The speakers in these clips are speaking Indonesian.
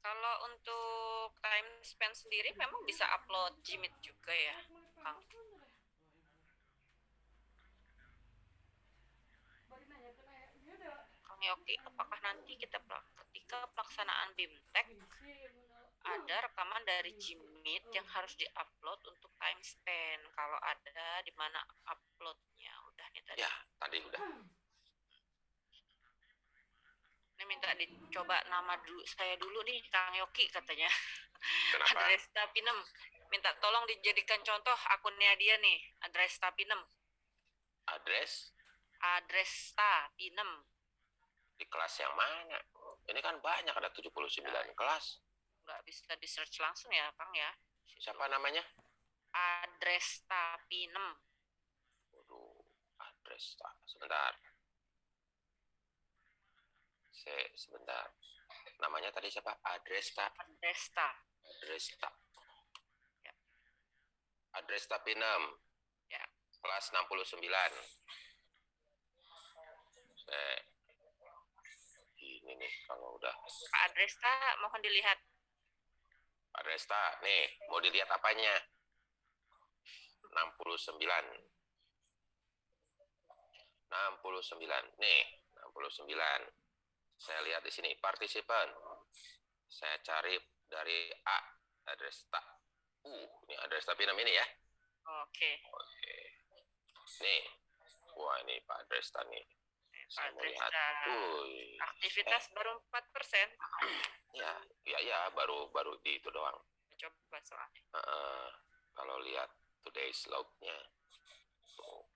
Kalau untuk time spend sendiri memang bisa upload Gmeet juga ya, Kang. Kang Yoki, apakah nanti ketika pelaksanaan BIMTEK ada rekaman dari Gmeet yang harus diupload untuk time spend? Kalau ada, di mana uploadnya? Udah nih tadi. Ya, tadi udah. Ini minta dicoba nama saya dulu nih, Kang Yoki katanya. Kenapa? Adresta Pinem. Minta tolong dijadikan contoh akunnya dia nih, Adresta Pinem. Address Adresta Pinem. di kelas yang mana? Ini kan banyak, ada 79 kelas. Nggak bisa di search langsung ya, Kang ya. Siapa namanya? Adresta Pinem. Waduh, address tak. Sebentar. Sebentar. Namanya tadi siapa? Adresta. Adresta. Adresta. Ya. Adresta Pinem. Ya. Kelas 69. Ini nih kalau udah. Pak Adresta, mohon dilihat. Adresta, nih mau dilihat apanya? 69. 69. Nih, 69. Saya lihat di sini partisipan. Saya cari dari A, Adresta. Ini Adresta Pinem ini ya. Oke. Nih. Wah, ini Pak Adresta nih. Pak Saya mau lihat. Aktivitas baru 4%. Ya, baru di itu doang. Coba soalnya. Kalau lihat today's log-nya.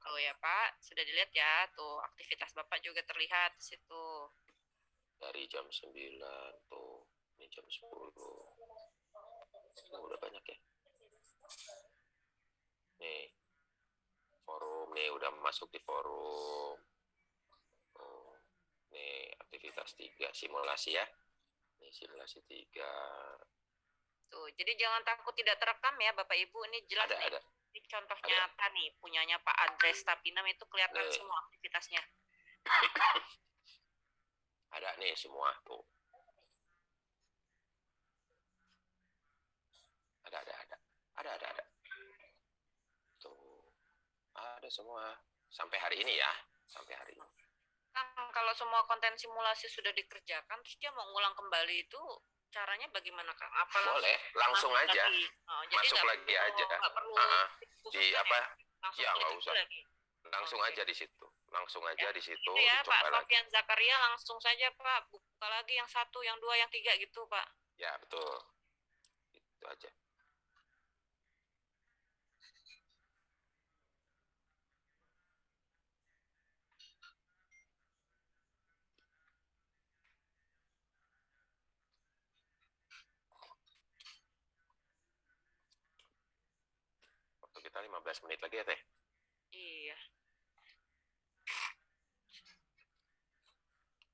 Oh ya Pak, sudah dilihat ya. Tuh, aktivitas Bapak juga terlihat di situ. Dari jam 9 tuh, ini jam 10. Udah banyak ya. Nih, forum nih udah masuk di forum. Nih, aktivitas 3, simulasi ya. Nih, simulasi 3. Tuh, jadi jangan takut tidak terekam ya Bapak Ibu. Ini jelas nih. Ada. Ini contoh nyata nih, punyanya Pak Adresta Pinem itu kelihatan semua aktivitasnya. Ada nih semua tuh. Ada. Tuh. Ada semua. Sampai hari ini ya. Sampai hari ini. Kang, kalau semua konten simulasi sudah dikerjakan, terus dia mau ngulang kembali itu caranya bagaimana Kang? Apa boleh, langsung aja. Masuk lagi aja. Nggak perlu di apa? Langsung ya nggak usah. lagi. Langsung aja di situ. Langsung aja di situ. Ya Pak Sofian Zakaria langsung saja Pak buka lagi yang 1, yang 2, yang 3 gitu Pak. Ya betul. Itu aja. Waktu kita 15 menit lagi ya Teh. Iya.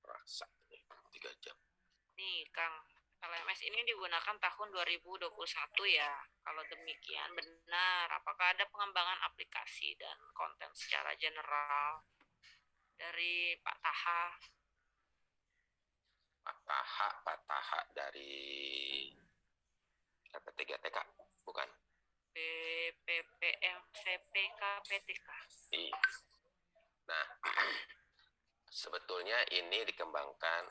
Rasa nih 3 jam. Nih Kang, LMS ini digunakan tahun 2021 ya. Kalau demikian benar, apakah ada pengembangan aplikasi dan konten secara general dari Pak Taha? Pak Taha dari P3TK, bukan? BPPMCPKPTK. Iya. Nah, sebetulnya ini dikembangkan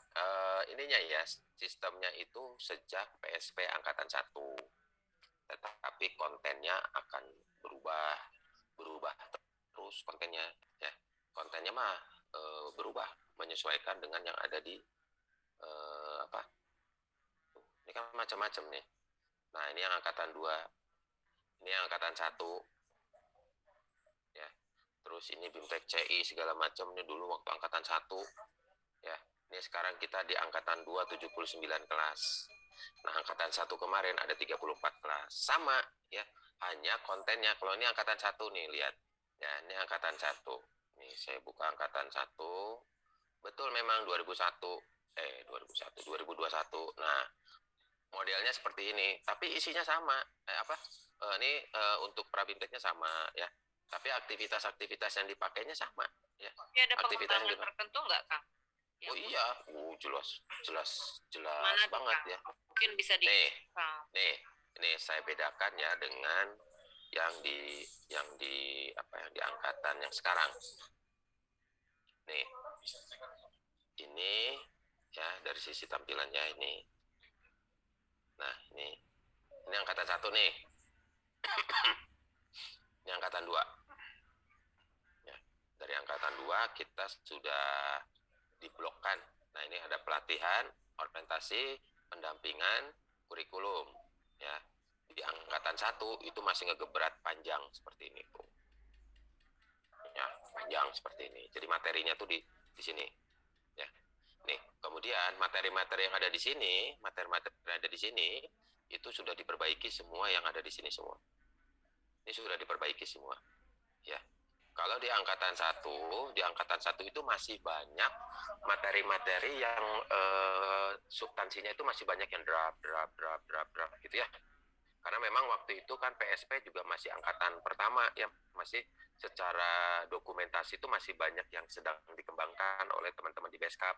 ininya ya, sistemnya itu sejak PSP angkatan 1. Tetapi kontennya akan berubah terus kontennya ya. Kontennya mah berubah menyesuaikan dengan yang ada di apa? Ini kan macam-macam nih. Nah, ini yang angkatan 2. Ini yang angkatan 1. Ya. Terus ini BIMTEK CI segala macam ini dulu waktu angkatan 1. Ya. Ini sekarang kita di angkatan 2 79 kelas. Nah, angkatan 1 kemarin ada 34 kelas. Sama ya. Hanya kontennya kalau ini angkatan 1 nih, lihat. Ya, ini angkatan 1. Nih, saya buka angkatan 1. Betul memang 2021. Nah, modelnya seperti ini, tapi isinya sama. Ini untuk prabimteknya sama ya. Tapi aktivitas-aktivitas yang dipakainya sama ya. Tapi ada pengembangan tertentu nggak Kang? Oh Yang iya, jelas jelas jelas mana tuh banget Kang? ya. Mungkin bisa Nih, Kang. nih saya bedakan ya dengan yang di apa yang di angkatan yang sekarang. Nih, ini ya dari sisi tampilannya ini. Nah, ini angkatan 1 nih. Ini angkatan 2. Ya, dari angkatan 2 kita sudah diblokkan. Nah, ini ada pelatihan, orientasi, pendampingan, kurikulum. Ya, di angkatan 1 itu masih ngegebrat panjang seperti ini tuh. Ya, panjang seperti ini. Jadi materinya tuh di sini. Ya. Nih, kemudian materi-materi yang ada di sini, materi-materi yang ada di sini itu sudah diperbaiki semua yang ada di sini semua. Ini sudah diperbaiki semua. Ya. Kalau di angkatan 1 itu masih banyak materi-materi yang substansinya itu masih banyak yang draft gitu ya. Karena memang waktu itu kan PSP juga masih angkatan pertama ya, masih secara dokumentasi itu masih banyak yang sedang dikembangkan oleh teman-teman di Beskap.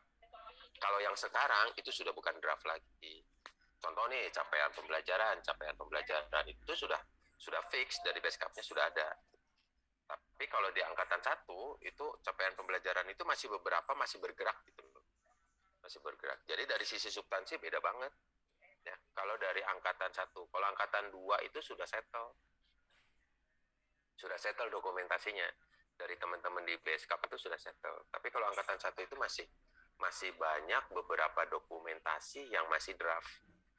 Kalau yang sekarang itu sudah bukan draft lagi. Contoh nih, capaian pembelajaran itu sudah fix dari Beskapnya sudah ada. Tapi kalau di angkatan 1 itu capaian pembelajaran itu masih beberapa masih bergerak gitu loh. Masih bergerak. Jadi dari sisi substansi beda banget. Ya, kalau dari angkatan 1, kalau angkatan 2 itu sudah settle. Sudah settle dokumentasinya. Dari teman-teman di Beskap itu sudah settle. Tapi kalau angkatan 1 itu masih banyak beberapa dokumentasi yang masih draft.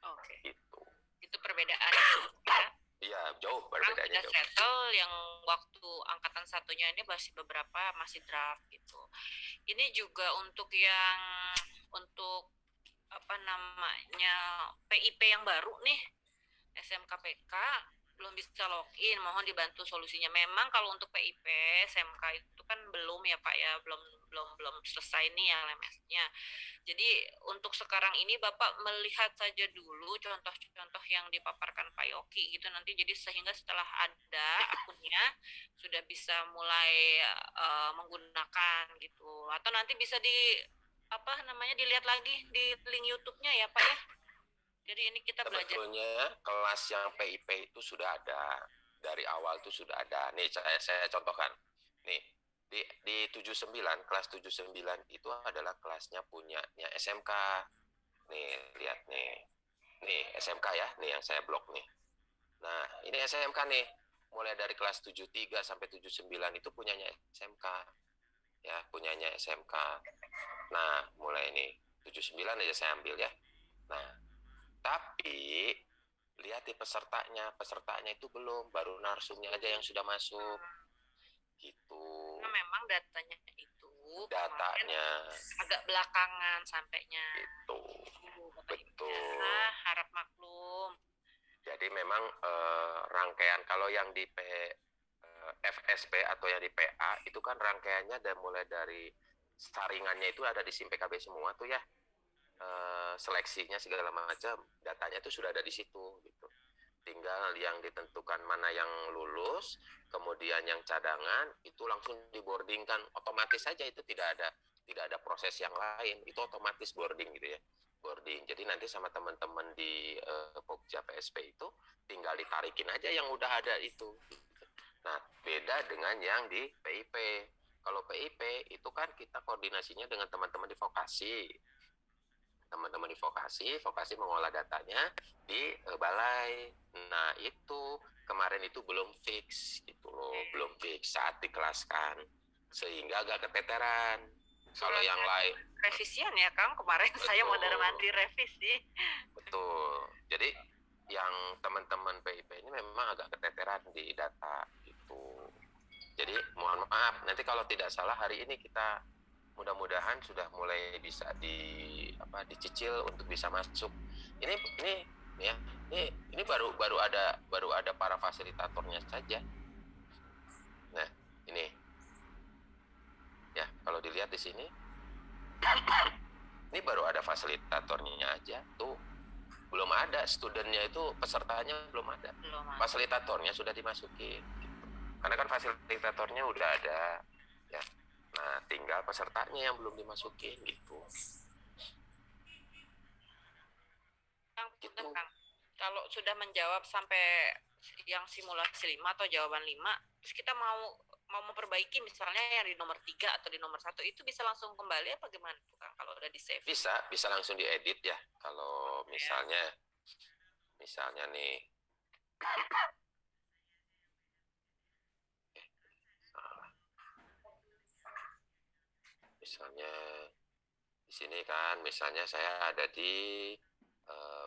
Oke. Itu. Itu perbedaan ya. Iya, jauh Sekarang perbedaannya sudah jauh. settle, yang waktu angkatan 1-nya ini masih beberapa masih draft gitu. Ini juga untuk apa namanya PIP yang baru nih, SMKPK belum bisa login, mohon dibantu solusinya. Memang kalau untuk PIP SMK itu kan belum ya Pak ya, belum selesai nih ya LMS-nya. Jadi untuk sekarang ini Bapak melihat saja dulu contoh-contoh yang dipaparkan Pak Yoki gitu nanti, jadi sehingga setelah ada akunnya sudah bisa mulai menggunakan gitu. Atau nanti bisa dilihat lagi di link YouTube-nya ya Pak ya. Jadi ini kita belajar. Sebetulnya kelas yang PIP itu sudah ada. Dari awal itu sudah ada. Nih saya contohkan. Nih, di 79, kelas 79 itu adalah kelasnya punyanya SMK. Nih, lihat nih. Nih, SMK ya. Nih yang saya blok nih. Nah, ini SMK nih. Mulai dari kelas 73 sampai 79 itu punyanya SMK. Ya, punyanya SMK. Nah, mulai nih 79 aja saya ambil ya. Nah, tapi lihat di pesertanya itu belum, baru narsumnya aja yang sudah masuk. Gitu. Nah, memang datanya itu Datanya agak belakangan sampainya. itu. Bapak Betul. Ibu, harap maklum. Jadi memang rangkaian kalau yang di FSP atau yang di PA itu kan rangkaiannya mulai dari saringannya itu ada di SIM PKB semua tuh ya. Seleksinya segala macam, datanya itu sudah ada di situ gitu. Tinggal yang ditentukan mana yang lulus, kemudian yang cadangan itu langsung diboardingkan otomatis saja, itu tidak ada proses yang lain, itu otomatis boarding gitu ya. Boarding. Jadi nanti sama teman-teman di Pokja PSP itu tinggal ditarikin aja yang udah ada itu. Nah, beda dengan yang di PIP. Kalau PIP itu kan kita koordinasinya dengan teman-teman di vokasi. Teman-teman di vokasi mengolah datanya di balai. Nah, itu kemarin itu belum fix gitu loh, belum fix saat dikelaskan. Sehingga agak keteteran. Kalau yang lain revisian ya Kang, kemarin betul. Saya mondar-mandir revisi. Betul. Jadi yang teman-teman PIP ini memang agak keteteran di data gitu. Jadi mohon maaf, nanti kalau tidak salah hari ini kita mudah-mudahan sudah mulai bisa dicicil untuk bisa masuk. Ini ya, ini baru ada para fasilitatornya saja. Nah, ini. Ya, kalau dilihat di sini ini baru ada fasilitatornya aja tuh. Belum ada studennya, itu pesertanya belum ada. Fasilitatornya sudah dimasukin gitu. Karena kan fasilitatornya udah ada ya. Nah, tinggal pesertanya yang belum dimasukin gitu. Gitu. Kalau sudah menjawab sampai yang simulasi 5 atau jawaban 5, terus kita mau memperbaiki misalnya yang di nomor 3 atau di nomor 1 itu bisa langsung kembali apa gimana tuh Kang kalau udah di save? Bisa langsung diedit ya. Kalau misalnya nih misalnya di sini kan, misalnya saya ada di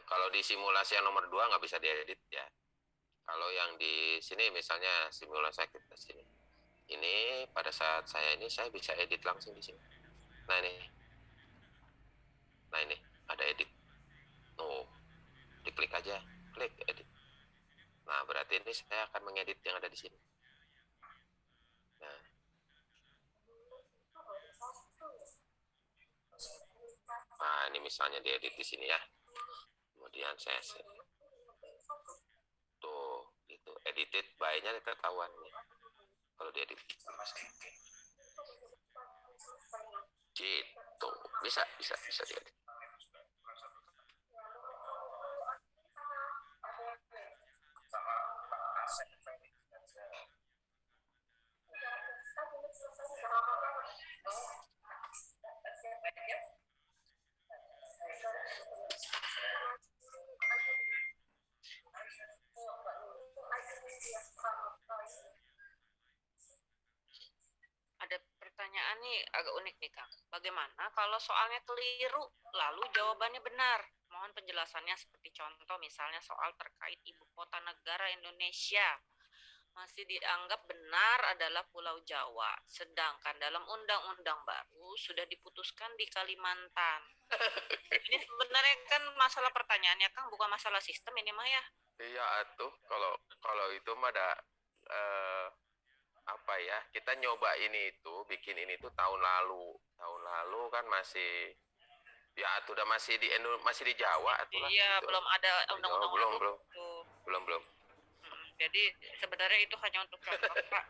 kalau di simulasi yang nomor 2 nggak bisa diedit ya. Kalau yang di sini misalnya simulasi kita sini, ini pada saat saya bisa edit langsung di sini. Nah ini ada edit. Oh, diklik aja, klik edit. Nah berarti ini saya akan mengedit yang ada di sini. Nah ini misalnya diedit di sini ya. Kemudian saya tuh itu edited by-nya ketahuan nih kalau diedit gitu. Bisa diedit. Ada pertanyaan nih agak unik nih Kang. Bagaimana kalau soalnya keliru lalu jawabannya benar? Mohon penjelasannya seperti contoh misalnya soal terkait ibu kota negara Indonesia. Masih dianggap benar adalah Pulau Jawa, sedangkan dalam undang-undang baru sudah diputuskan di Kalimantan. Ini sebenarnya kan masalah pertanyaannya Kang, bukan masalah sistem ini mah ya. Iya atuh, kalau itu mah ada apa ya, kita nyoba bikin ini tuh tahun lalu kan masih ya atuh udah masih di Jawa atulah. Iya, gitu. belum ada undang-undang belum. Jadi sebenarnya itu hanya untuk contoh Pak.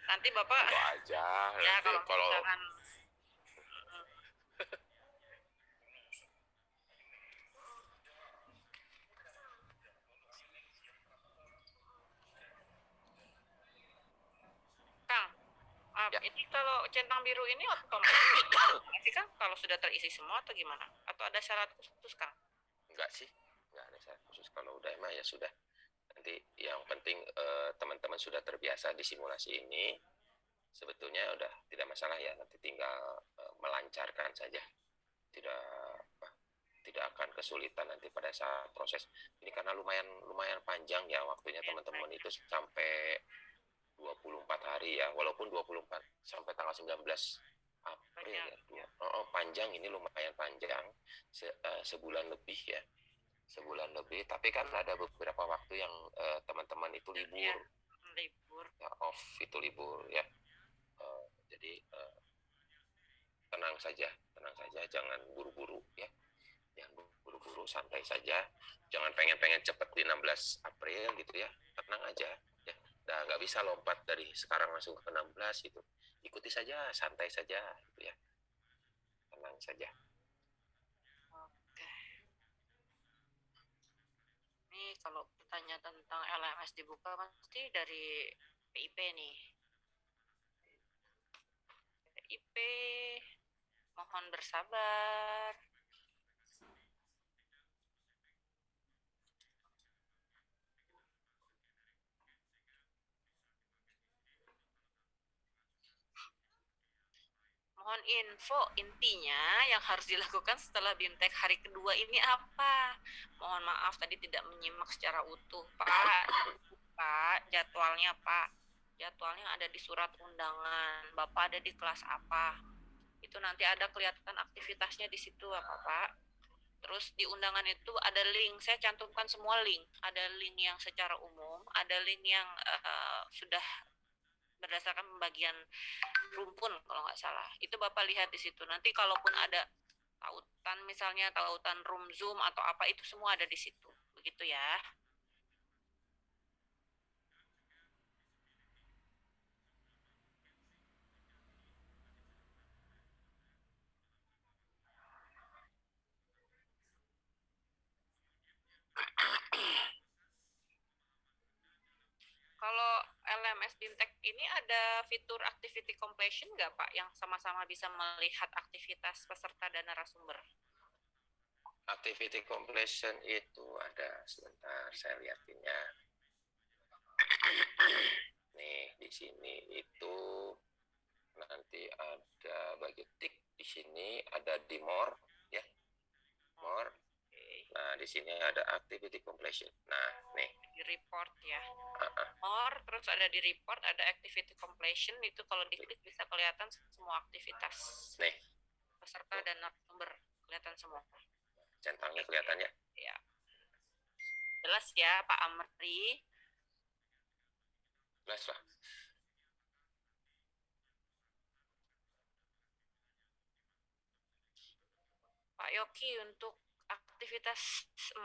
Nanti Bapak itu aja ya nanti kalau misalkan Kang, ya. ini kalau centang biru ini otomatis kan kalau sudah terisi semua atau gimana? Atau ada syarat khusus Kang? Enggak sih, enggak ada syarat khusus. Kalau udah emang ya sudah. Nanti yang penting teman-teman sudah terbiasa di simulasi ini, sebetulnya udah tidak masalah ya. Nanti tinggal melancarkan saja. Tidak akan kesulitan nanti pada saat proses ini, karena lumayan panjang ya waktunya teman-teman itu sampai 24 hari ya, walaupun 24 sampai tanggal 19 April ya. Panjang, ini lumayan panjang, sebulan lebih ya. Sebulan lebih, tapi kan ada beberapa waktu yang teman-teman itu libur. Ya, off itu libur ya. Jadi tenang saja, jangan buru-buru ya. Jangan buru-buru, santai saja. Jangan pengen cepet di 16 April gitu ya. Tenang aja ya. Nah, nggak bisa lompat dari sekarang langsung ke 16 gitu. Ikuti saja, santai saja gitu ya. Tenang saja. Oke. Ini kalau bertanya tentang LMS dibuka pasti dari PIP nih. PIP mohon bersabar. Mohon info intinya yang harus dilakukan setelah BIMTEK hari kedua ini apa? Mohon maaf tadi tidak menyimak secara utuh, Pak. Pak, jadwalnya Pak. Jadwalnya ada di surat undangan. Bapak ada di kelas apa? Itu nanti ada kelihatan aktivitasnya di situ apa, Pak? Terus di undangan itu ada link, saya cantumkan semua link. Ada link yang secara umum, ada link yang sudah berdasarkan pembagian rumpun kalau nggak salah. Itu Bapak lihat di situ. Nanti kalaupun ada tautan misalnya tautan room Zoom atau apa itu semua ada di situ. Begitu ya. Kalau LMS Bintek ini ada fitur activity completion nggak Pak, yang sama-sama bisa melihat aktivitas peserta dan narasumber? Activity completion itu ada, sebentar saya lihatinnya. Nih di sini itu nanti ada bagi tik di sini, ada di more ya, more. Nah di sini ada activity completion. Nah nih Di report ya. More, terus ada di report, ada activity completion, itu kalau diklik bisa kelihatan semua aktivitas nih peserta dan narasumber, kelihatan semua. centangnya kelihatan ya. Ya. Jelas ya Pak Amri. Jelas lah. Pak Yoki, untuk aktivitas 4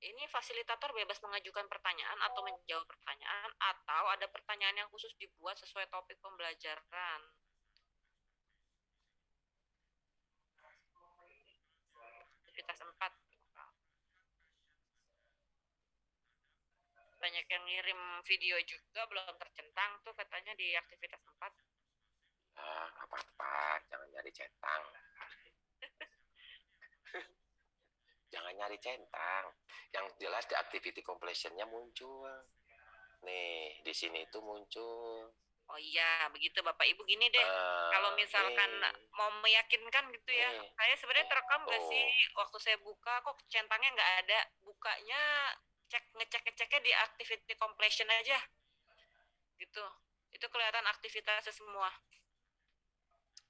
ini fasilitator bebas mengajukan pertanyaan atau menjawab pertanyaan, atau ada pertanyaan yang khusus dibuat sesuai topik pembelajaran. Aktivitas 4. Banyak yang ngirim video juga belum tercentang tuh katanya di aktivitas 4. Ah, apa-apa, jangan nyari centang. Jangan nyari centang. Yang jelas di activity completion-nya muncul. Nih, di sini itu muncul. Oh iya, begitu Bapak Ibu. Gini deh, kalau misalkan mau meyakinkan gitu ya, saya sebenarnya terekam nggak sih waktu saya buka, kok centangnya nggak ada. Bukanya ngeceknya di activity completion aja, gitu. Itu kelihatan aktivitasnya semua.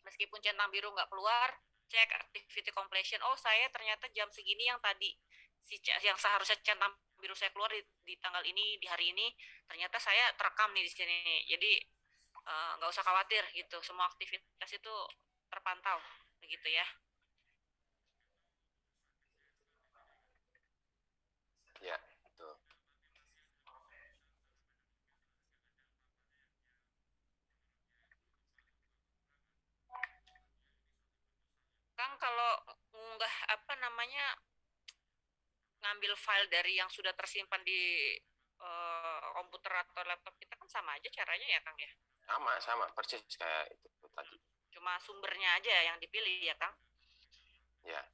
Meskipun centang biru nggak keluar, cek activity completion. Oh, saya ternyata jam segini yang tadi yang seharusnya centang biru saya keluar di tanggal ini, di hari ini, ternyata saya terekam nih di sini. Jadi nggak usah khawatir gitu, semua aktivitas itu terpantau begitu ya. Ya, betul. Kang, kalau nggak apa namanya, ngambil file dari yang sudah tersimpan di komputer atau laptop kita kan sama aja caranya ya Kang ya? Sama persis kayak itu tadi. Cuma sumbernya aja yang dipilih ya Kang? Ya.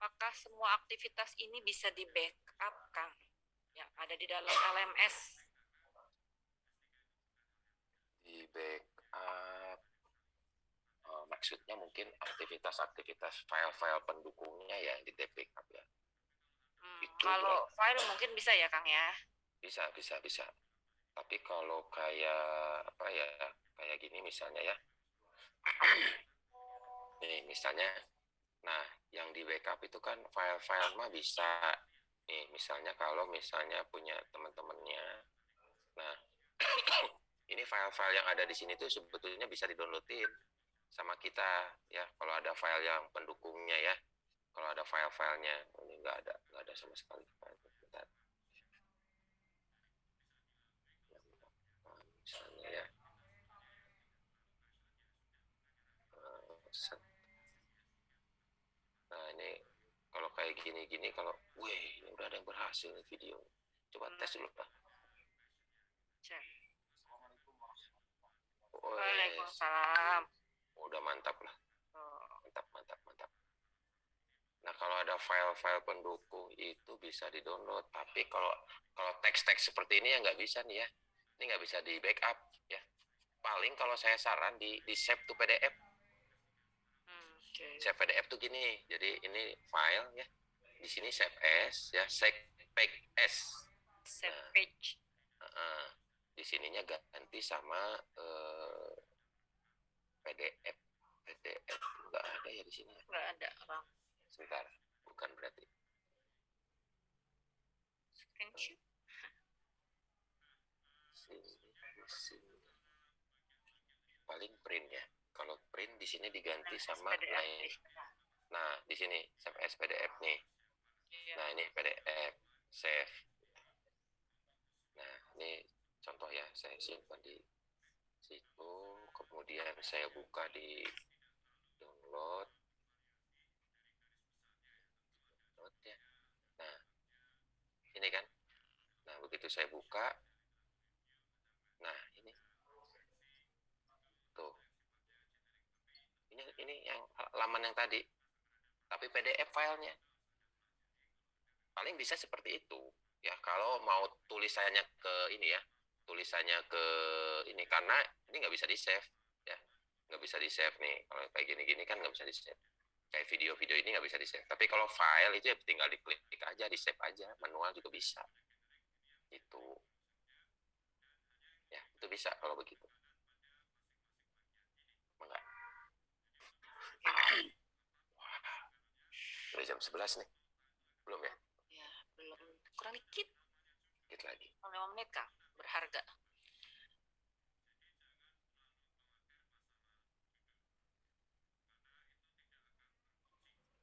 Apakah semua aktivitas ini bisa di backup Kang, yang ada di dalam LMS? Di backup, maksudnya mungkin aktivitas-aktivitas file-file pendukungnya ya di backup ya. Kalau file mungkin bisa ya Kang ya? Bisa. Tapi kalau kayak apa ya, kayak gini misalnya ya. Nih misalnya, nah yang di backup itu kan file-file mah bisa. Nih misalnya kalau misalnya punya teman-temannya, nah ini file-file yang ada di sini tuh sebetulnya bisa di-downloadin sama kita ya. Kalau ada file yang pendukungnya ya, kalau ada file-filenya, ini nggak ada sama sekali. Bentar. Misalnya ya, nah ini kalau kayak gini-gini, kalau, wih ini udah ada yang berhasil nih video. Coba tes dulu lah. Cek. Wih, Waalaikumsalam. udah mantap lah. Mantap. Nah kalau ada file-file pendukung itu bisa di-download. Tapi kalau teks-teks seperti ini ya nggak bisa nih ya. Ini nggak bisa di backup ya. Paling kalau saya saran di save to PDF. Save PDF tuh gini. Jadi ini file ya. Di sini save as ya, save page as. Save page. Di sininya ganti sama PDF. PDF nggak ada ya di sini. Nggak ada Bang. Sebentar, bukan berarti. Screenshot. paling print ya. Kalau print di sini diganti sama PDF. lain. Nah, di sini save PDF nih. Iya. Nah, ini PDF save. Nah, ini contoh ya, saya simpan di situ, kemudian saya buka di download ya. Nah, ini kan. Nah, begitu saya buka, nah ini tuh. Ini yang laman yang tadi, tapi PDF filenya. Paling bisa seperti itu ya, kalau mau tulisannya ke ini ya, tulisannya ke ini, karena ini nggak bisa di save ya, nggak bisa di save nih. Kalau kayak gini-gini kan nggak bisa di save, kayak video-video ini nggak bisa di save. Tapi kalau file itu ya tinggal diklik aja, di save aja, manual juga bisa. Itu ya, itu bisa kalau begitu. Enggak. Udah jam 11 nih, belum ya? Ya, belum, kurang dikit. Dikit lagi. 5 menit kah? Berharga.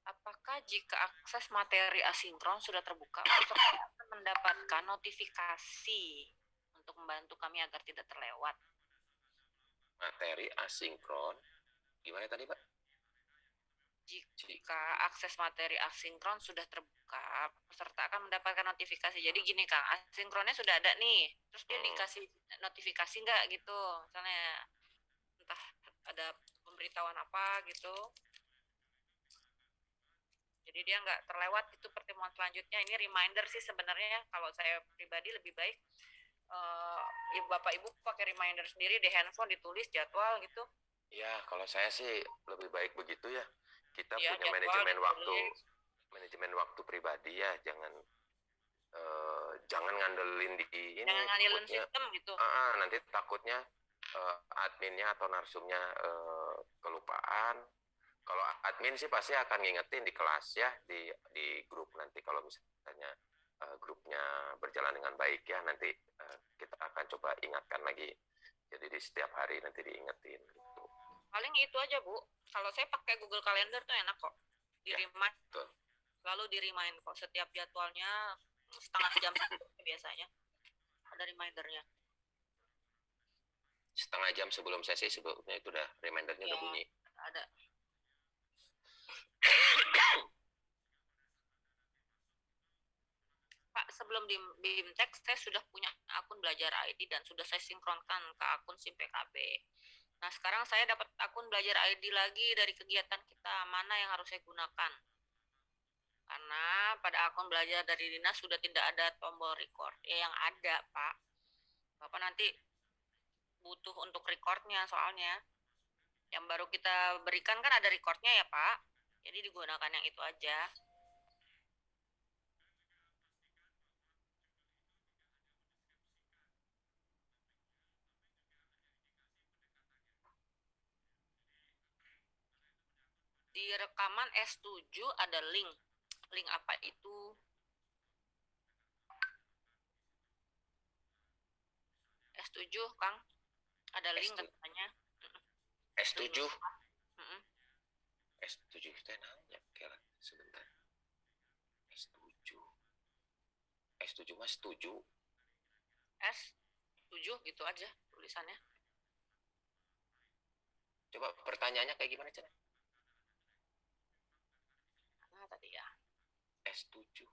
Apakah jika akses materi asinkron sudah terbuka, peserta akan mendapatkan notifikasi untuk membantu kami agar tidak terlewat? Materi asinkron, gimana tadi Pak? Jika akses materi asinkron sudah terbuka, peserta akan mendapatkan notifikasi. Jadi gini Kang, asinkronnya sudah ada nih, terus dia dikasih notifikasi nggak gitu, misalnya entah ada pemberitahuan apa gitu. Jadi dia nggak terlewat itu pertemuan selanjutnya. Ini reminder sih sebenarnya, kalau saya pribadi lebih baik Bapak Ibu pakai reminder sendiri di handphone, ditulis jadwal gitu. Ya, kalau saya sih lebih baik begitu ya. Kita Ya, punya manajemen waktu pribadi ya, jangan ngandelin di ini. Jangan ngandelin takutnya, sistem gitu. Nanti takutnya adminnya atau narsumnya kelupaan. Kalau admin sih pasti akan ngingetin di kelas ya, di grup nanti kalau misalnya grupnya berjalan dengan baik ya, nanti kita akan coba ingatkan lagi. Jadi di setiap hari nanti diingetin gitu. Paling itu aja Bu. Kalau saya pakai Google Calendar tuh enak kok. Di remind. Betul. Lalu di remind kok setiap jadwalnya setengah jam biasanya ada remindernya. Setengah jam sebelum sesi sebelumnya itu udah remindernya Ya, udah bunyi. ada. Pak, sebelum di BIMTEK saya sudah punya akun belajar ID dan sudah saya sinkronkan ke akun SIM PKB. Nah, sekarang saya dapat akun belajar ID lagi dari kegiatan kita. Mana yang harus saya gunakan? Karena pada akun belajar dari dinas sudah tidak ada tombol record. Ya yang ada, Pak. Bapak nanti butuh untuk recordnya soalnya. Yang baru kita berikan kan ada recordnya ya, Pak. Jadi digunakan yang itu aja. Di rekaman S7 ada link. Link apa itu? S7, Kang. Ada link S7. katanya. S7. Mm-mm. S7 kita nanya kira sebentar. S7. S7 mas 7. S7 gitu aja tulisannya. Coba pertanyaannya kayak gimana cara? Nah, tadi ya. S7.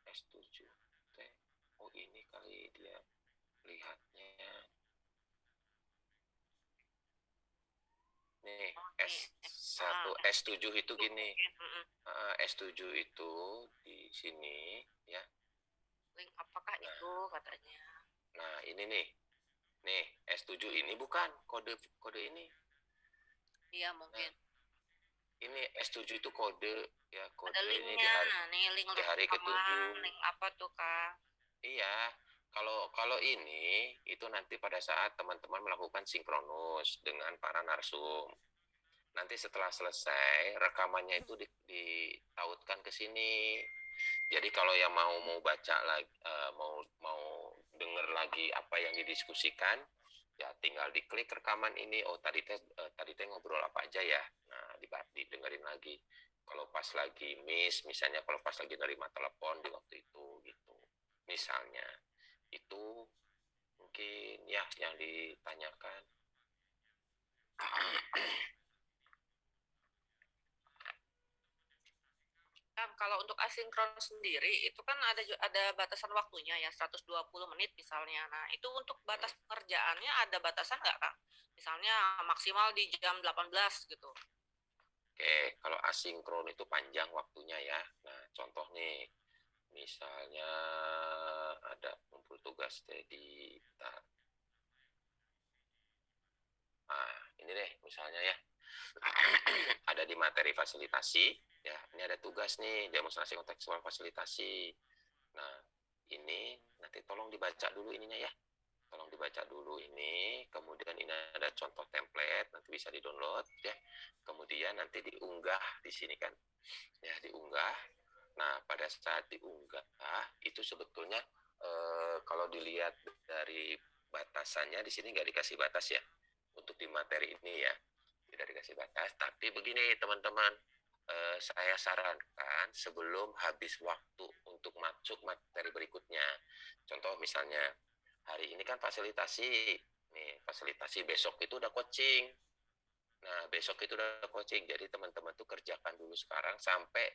S7. Oh ini kali dia lihatnya. Nih, S1, S7 itu gini. S7 itu di sini ya. Link apakah itu katanya? Nah, ini nih. Nih, S7 ini bukan kode ini. Iya, mungkin. Nah, ini S7 itu kode ya, kode ada ini linknya, nih link di hari ke-7. Link apa tuh, Kak? Iya, kalau ini itu nanti pada saat teman-teman melakukan sinkronus dengan para narsum. Nanti setelah selesai rekamannya itu ditautkan ke sini. Jadi kalau yang mau baca lagi, mau denger lagi apa yang didiskusikan, ya tinggal diklik rekaman ini. Oh tadi teh ngobrol apa aja ya. Nah, didengerin lagi. Kalau pas lagi misalnya kalau pas lagi nerima telepon di waktu itu gitu. Misalnya itu mungkin ya yang ditanyakan. Kan kalau untuk asinkron sendiri itu kan ada batasan waktunya ya 120 menit misalnya. Nah, itu untuk batas pengerjaannya ada batasan nggak, Kak? Misalnya maksimal di jam 18 gitu. Oke, kalau asinkron itu panjang waktunya ya. Nah, contoh nih, misalnya ada kumpul tugas tadi. Nah, ini deh misalnya ya. Ada di materi fasilitasi, ya ini ada tugas nih, demonstrasi kontekstual fasilitasi. Nah, ini nanti tolong dibaca dulu ininya ya. Tolong dibaca dulu ini, kemudian ini ada contoh template, nanti bisa di-download ya. Kemudian nanti diunggah di sini kan. Ya, diunggah. Nah, pada saat diunggah itu sebetulnya kalau dilihat dari batasannya di sini nggak dikasih batas ya. Untuk di materi ini ya, tidak dikasih batas. Tapi begini teman-teman, saya sarankan sebelum habis waktu untuk masuk materi berikutnya. Contoh misalnya, hari ini kan fasilitasi, nih fasilitasi besok itu udah coaching. Nah besok itu udah coaching, jadi teman-teman tuh kerjakan dulu sekarang sampai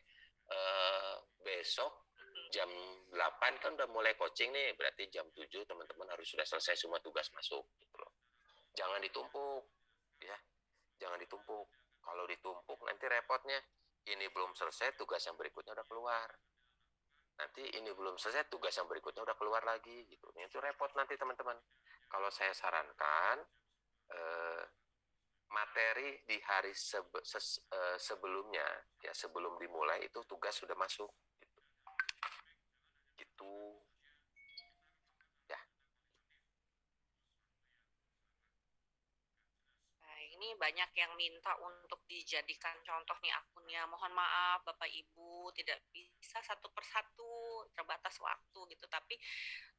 besok jam 8 kan udah mulai coaching nih, berarti jam 7 teman-teman harus sudah selesai semua tugas masuk gitu loh. Jangan ditumpuk ya, jangan ditumpuk. Kalau ditumpuk nanti repotnya, ini belum selesai tugas yang berikutnya udah keluar, nanti ini belum selesai tugas yang berikutnya udah keluar lagi gitu. Itu repot nanti teman-teman. Kalau saya sarankan materi di hari sebelumnya ya, sebelum dimulai itu tugas sudah masuk gitu ya. Nah, ini banyak yang minta untuk dijadikan contoh nih akunnya. Mohon maaf Bapak Ibu, tidak bisa satu persatu, terbatas waktu gitu. Tapi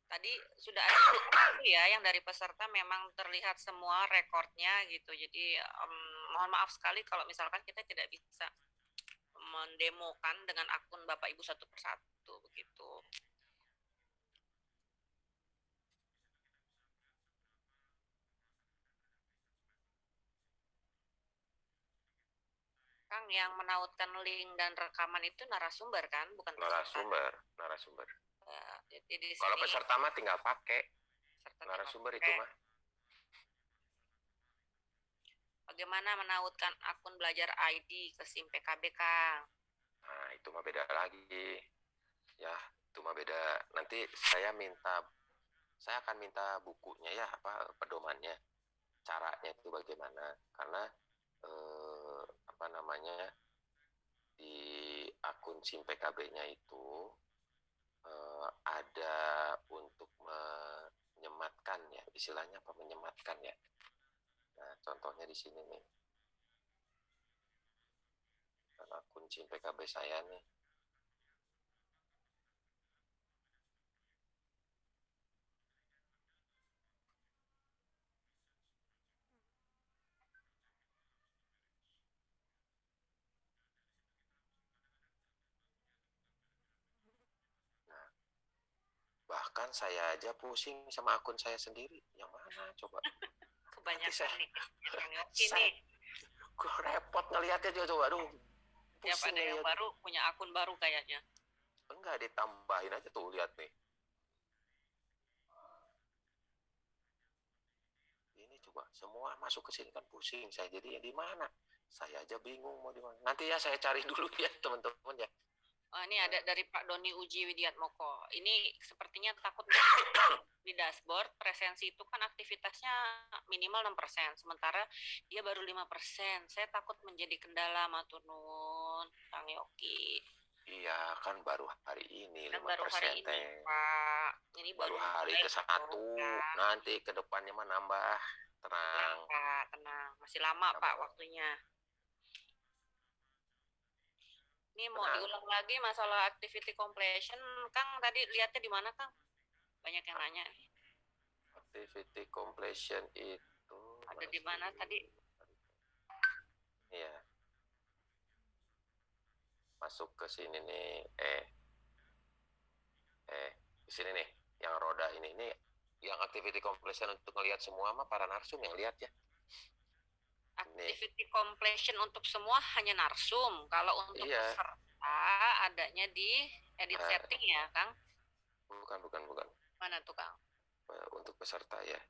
tadi sudah ada ya yang dari peserta memang terlihat semua rekornya gitu. Jadi mohon maaf sekali kalau misalkan kita tidak bisa mendemokan dengan akun Bapak Ibu satu persatu begitu. Kang, yang menautkan link dan rekaman itu narasumber kan, bukan peserta. Narasumber. Jadi Kalau peserta mah tinggal pakai narasumber itu mah. Bagaimana menautkan akun belajar ID ke SIM PKB, Kang? Nah, itu mah beda lagi. Ya, itu mah beda. Nanti saya akan minta bukunya ya, apa pedomannya. Caranya itu bagaimana? Karena apa namanya? Di akun SIM PKB-nya itu ada untuk menyematkan ya, istilahnya apa, menyematkan ya. Nah, contohnya di sini nih. Akun SIM PKB saya nih. Nah, bahkan saya aja pusing sama akun saya sendiri. Yang mana coba? Kebanyakan nih. Saya repot ngelihatnya juga coba. Aduh, tiap ada yang baru punya akun baru kayaknya. Enggak, ditambahin aja tuh, lihat nih. Ini coba semua masuk ke sini kan pusing saya, jadi di mana? Saya aja bingung mau di mana. Nanti ya saya cari dulu ya teman-teman ya. Ini ada dari Pak Doni Uji Widiatmoko. Ini sepertinya takut di dashboard presensi itu kan aktivitasnya minimal 6%, sementara dia baru 5%. Saya takut menjadi kendala, matur nuwun, Kang Yoki. Iya, kan baru hari ini 5%. Baru hari ini, Pak. Ini baru hari ke-1. Nanti ke depannya mah nambah. Tenang. Pak, tenang. Masih lama, Pak, waktunya. Ini mau diulang lagi masalah activity completion, Kang tadi lihatnya di mana, Kang? Banyak yang nanya nih. activity completion itu ada di mana tadi? Iya. Masuk ke sini nih. Di sini nih, yang roda ini yang activity completion untuk ngelihat semua mah para narsum yang lihat ya. Activity completion untuk semua hanya narsum. Kalau untuk peserta adanya di edit setting ya, Kang? Bukan. Mana tuh, Kang? Untuk peserta ya.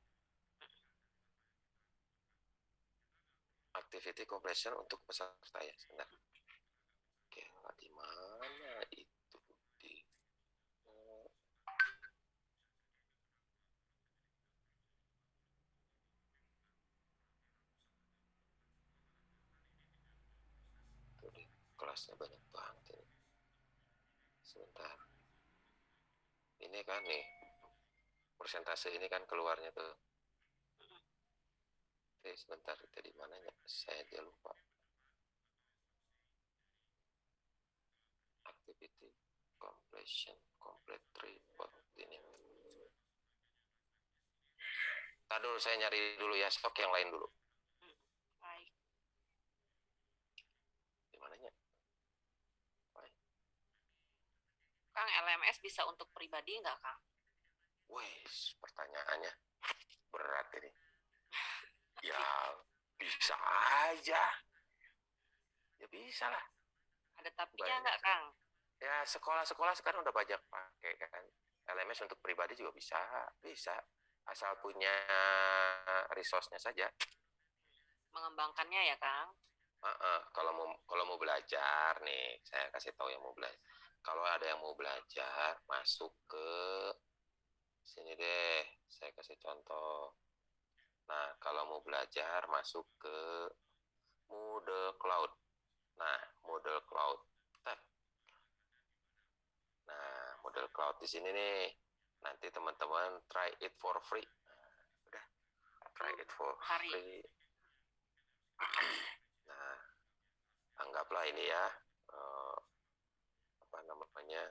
Activity completion untuk peserta ya. Sebentar. Oke, di mana itu di kelasnya banyak banget ini. Sebentar. Ini kan nih persentase ini kan keluarnya tuh. Sebentar, itu di mananya? Saya dia lupa. Activity completion, complete report ini. Tadi dulu saya nyari dulu ya, stok yang lain dulu. Baik. Di mananya? Kang, LMS bisa untuk pribadi nggak, Kang? Wih, pertanyaannya berat ini. Ya, bisa aja. Ya bisa lah. Ada tapinya nggak, Kang? Ya, sekolah-sekolah sekarang udah banyak pakai kan. LMS untuk pribadi juga bisa. Asal punya resource-nya saja. Mengembangkannya ya, Kang? Kalau mau belajar nih, saya kasih tahu yang mau belajar. Kalau ada yang mau belajar, masuk ke sini deh. Saya kasih contoh. Nah, kalau mau belajar, masuk ke Moodle Cloud. Nah, Moodle Cloud. Nah, Moodle Cloud di sini nih. Nanti teman-teman try it for free. Udah, try it for free. Nah, anggaplah ini ya, apa namanya,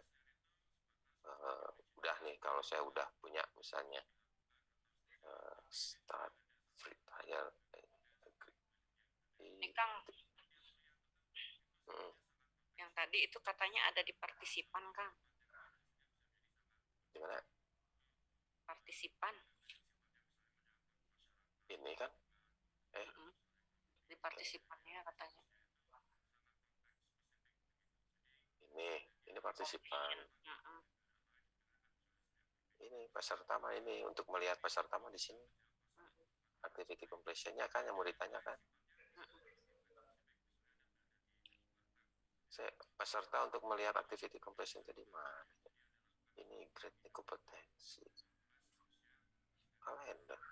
udah nih, kalau saya udah punya misalnya start free trial. Ini, Kang, yang tadi itu katanya ada di partisipan, Kang. Gimana? Partisipan. Ini kan? Di partisipannya katanya. Ini partisipan. Ini peserta mah ini untuk melihat peserta mah di sini. Activity completion-nya kan yang mau ditanyakan. Peserta untuk melihat activity completion tadi mana? Ini grade kompetensi. Kalender.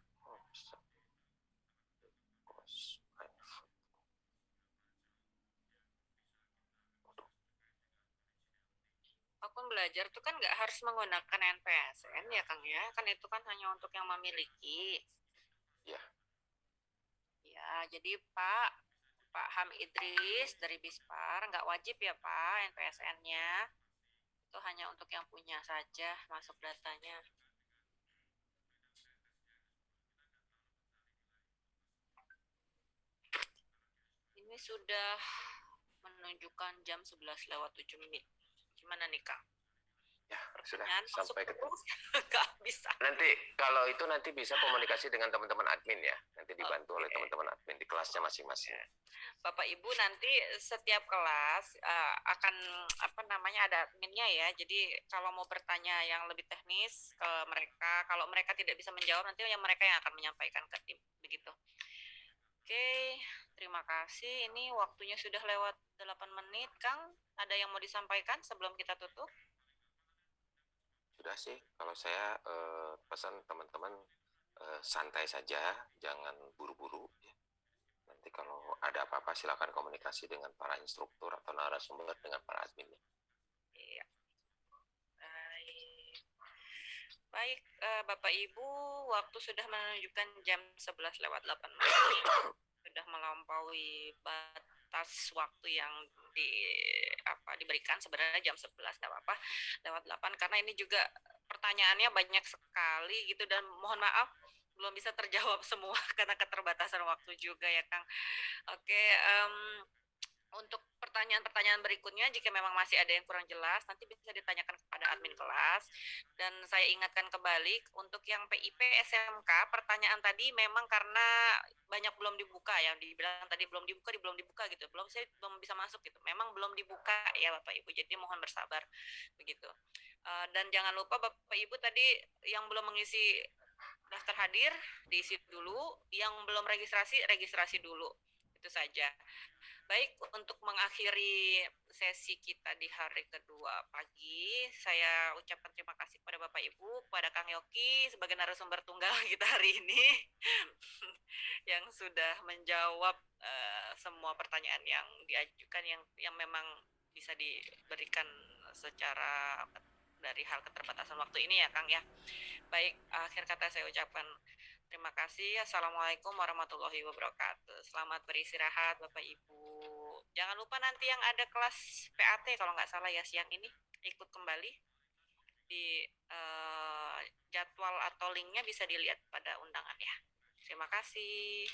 Akun belajar tuh kan nggak harus menggunakan NPSN ya, Kang ya. Kan itu kan hanya untuk yang memiliki. Ya. Ya, jadi Pak Ham Idris dari Bispar nggak wajib ya Pak NPSN-nya. Itu hanya untuk yang punya saja masuk datanya. Ini sudah menunjukkan jam 11:07. Gimana nih, Kang? Ya, sudah sampai ke nggak bisa. Nanti kalau itu nanti bisa komunikasi dengan teman-teman admin ya. Nanti dibantu oleh teman-teman admin di kelasnya masing-masing. Bapak Ibu nanti setiap kelas akan ada adminnya ya. Jadi kalau mau bertanya yang lebih teknis ke mereka, kalau mereka tidak bisa menjawab nanti yang mereka yang akan menyampaikan ke tim begitu. Oke, terima kasih. Ini waktunya sudah lewat 8 menit, Kang. Ada yang mau disampaikan sebelum kita tutup? Sudah sih, kalau saya pesan teman-teman santai saja, jangan buru-buru. Ya. Nanti kalau ada apa-apa silakan komunikasi dengan para instruktur atau narasumber dengan para admin. Iya. Baik, Bapak Ibu, waktu sudah menunjukkan jam 11:08 menit. Sudah melampaui batas waktu yang diberikan. Sebenarnya jam 11 nggak apa-apa lewat 8 karena ini juga pertanyaannya banyak sekali gitu, dan mohon maaf belum bisa terjawab semua karena keterbatasan waktu juga ya Kang. Oke, untuk pertanyaan-pertanyaan berikutnya, jika memang masih ada yang kurang jelas, nanti bisa ditanyakan kepada admin kelas. Dan saya ingatkan kembali, untuk yang PIP SMK, pertanyaan tadi memang karena banyak belum dibuka ya, dibilang tadi belum dibuka gitu, saya belum bisa masuk gitu. Memang belum dibuka ya Bapak Ibu, jadi mohon bersabar begitu. Dan jangan lupa Bapak Ibu tadi yang belum mengisi daftar hadir diisi dulu, yang belum registrasi dulu. Itu saja. Baik, untuk mengakhiri sesi kita di hari kedua pagi, saya ucapkan terima kasih kepada Bapak Ibu, kepada Kang Yoki sebagai narasumber tunggal kita hari ini yang sudah menjawab semua pertanyaan yang diajukan yang memang bisa diberikan secara dari hal keterbatasan waktu ini ya Kang ya. Baik, akhir kata saya ucapkan terima kasih. Assalamualaikum warahmatullahi wabarakatuh. Selamat beristirahat Bapak Ibu. Jangan lupa nanti yang ada kelas PAT kalau nggak salah ya siang ini ikut kembali di jadwal atau linknya bisa dilihat pada undangan ya. Terima kasih.